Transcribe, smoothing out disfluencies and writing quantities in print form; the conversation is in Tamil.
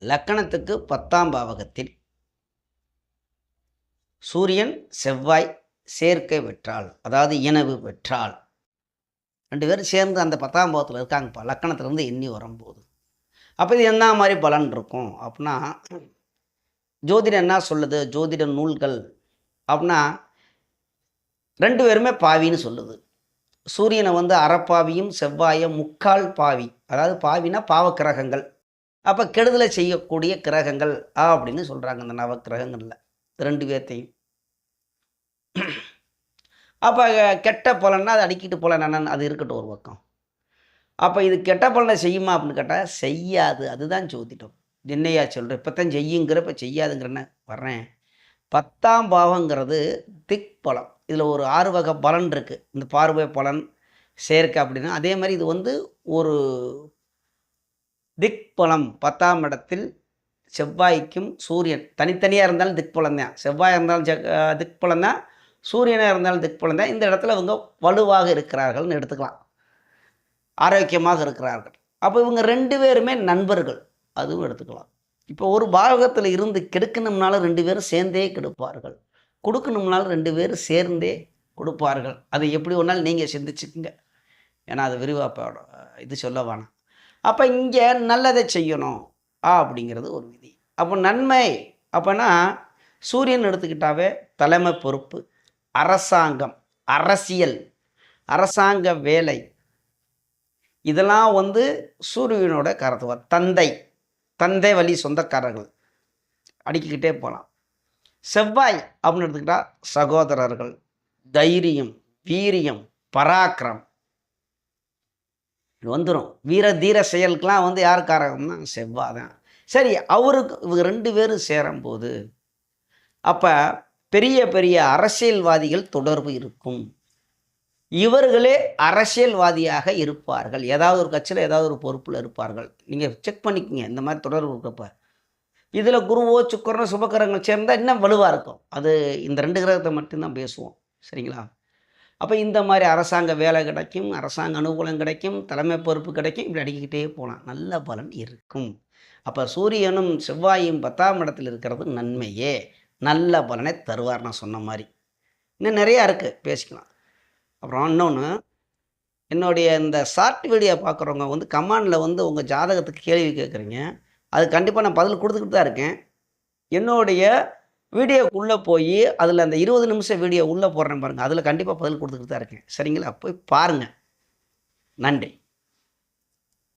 லக்கணத்துக்கு 10ஆம் பாவகத்தில் சூரியன் செவ்வாய் சேர்க்கை பெற்றால், அதாவது இணைவு பெற்றால், 2 பேரும் சேர்ந்து அந்த 10ஆம் பாவத்தில் இருக்காங்கப்பா, லக்கணத்திலேருந்து எண்ணி வரும்போது, அப்போ இது என்ன மாதிரி பலன் இருக்கும் அப்படின்னா, ஜோதிடம் என்ன சொல்லுது, ஜோதிட நூல்கள் அப்படின்னா 2 பேருமே பாவின்னு சொல்லுது. சூரியனை வந்து அறப்பாவியும் செவ்வாயை முக்கால் பாவி, அதாவது பாவினா பாவ கிரகங்கள், அப்போ கெடுதலை செய்யக்கூடிய கிரகங்கள் அப்படின்னு சொல்கிறாங்க இந்த நவ கிரகங்களில் 2 பேர்த்தையும். அப்போ கெட்ட பலன்னா அது அடிக்கிட்டு போல என்னன்னு அது இருக்கட்டும் ஒரு பக்கம். அப்போ இது கெட்ட பலனை செய்யுமா அப்படின்னு கேட்டால் செய்யாது. அதுதான் ஜோதிடம். என்னையா சொல்கிறேன், இப்போ தான் செய்யுங்கிற, இப்போ செய்யாதுங்கிறன வர்றேன். 10ஆம் பாவங்கிறது திக் பலம். இதில் ஒரு 6 வகை பலன் இருக்குது. இந்த பார்வை பலன் சேர்க்கை அப்படின்னா, அதே மாதிரி இது வந்து ஒரு திக் பலம். 10ஆம் இடத்தில் செவ்வாய்க்கும் சூரியன் தனித்தனியாக இருந்தாலும் திக் பலம் தான். செவ்வாய் இருந்தாலும் திக் பலம் தான், சூரியனாக இருந்தாலும் திக் பலம் தான். இந்த இடத்துல இவங்க வலுவாக இருக்கிறார்கள்னு எடுத்துக்கலாம், ஆரோக்கியமாக இருக்கிறார்கள். அப்போ இவங்க 2 பேருமே நண்பர்கள், அதுவும் எடுத்துக்கலாம். இப்போ ஒரு பாகத்தில் இருந்து கெடுக்கணும்னாலும் 2 பேரும் சேர்ந்தே கெடுப்பார்கள், கொடுக்கணும்னாலும் 2 பேரும் சேர்ந்தே கொடுப்பார்கள். அது எப்படி ஒன்றாலும் நீங்கள் சிந்திச்சுக்குங்க, ஏன்னா அது விரிவாக இது சொல்ல வேணாம். அப்போ இங்கே நல்லதை செய்யணும் அப்படிங்கிறது ஒரு விதி. அப்போ நன்மை அப்போனா சூரியன் எடுத்துக்கிட்டாவே தலைமை பொறுப்பு, அரசாங்கம், அரசியல், அரசாங்க வேலை, இதெல்லாம் வந்து சூரியனோட காரத்துவம். தந்தை வழி சொந்தக்காரர்கள் அடிக்கிக்கிட்டே போகலாம். செவ்வாய் அப்படின்னு எடுத்துக்கிட்டால் சகோதரர்கள், தைரியம், வீரியம், பராக்கிரம் வந்துடும். வீர தீர செயலுக்கெல்லாம் வந்து யார் காரகம்னா செவ்வாய் தான். சரி, அவருக்கு இவங்க 2 பேரும் சேரும்போது அப்போ பெரிய பெரிய அரசியல்வாதிகள் தொடர்பு இருக்கும். இவர்களே அரசியல்வாதியாக இருப்பார்கள், ஏதாவது ஒரு கட்சியில் ஏதாவது ஒரு பொறுப்பில் இருப்பார்கள். நீங்கள் செக் பண்ணிக்கோங்க இந்த மாதிரி தொடர்பு இருக்கப்ப. இதில் குருவோ சுக்கரனோ சுபக்கிரகங்கள் சேர்ந்தால் இன்னும் வலுவாக இருக்கும். அது இந்த 2 கிரகத்தை மட்டும்தான் பேசுவோம், சரிங்களா? அப்போ இந்த மாதிரி அரசாங்க வேலை கிடைக்கும், அரசாங்க அனுகூலம் கிடைக்கும், தலைமை பொறுப்பு கிடைக்கும், இப்படி அடிக்கிட்டே போகலாம், நல்ல பலன் இருக்கும். அப்போ சூரியனும் செவ்வாயும் 10ஆம் இடத்தில் இருக்கிறது நன்மையே, நல்ல பலனை தருவார். நான் சொன்ன மாதிரி இன்னும் நிறையா இருக்குது, பேசிக்கலாம். அப்புறம் இன்னொன்று, என்னுடைய இந்த ஷார்ட் வீடியோ பார்க்குறவங்க வந்து கமெண்டில் வந்து உங்கள் ஜாதகத்துக்கு கேள்வி கேட்குறீங்க. அது கண்டிப்பாக நான் பதில் கொடுத்துக்கிட்டு தான் இருக்கேன். என்னுடைய வீடியோக்குள்ளே போய் அதில் அந்த 20 நிமிஷம் வீடியோ உள்ளே போடுறேன் பாருங்கள், அதில் கண்டிப்பாக பதில் கொடுத்துக்கிட்டு தான் இருக்கேன், சரிங்களா? போய் பாருங்கள். நன்றி.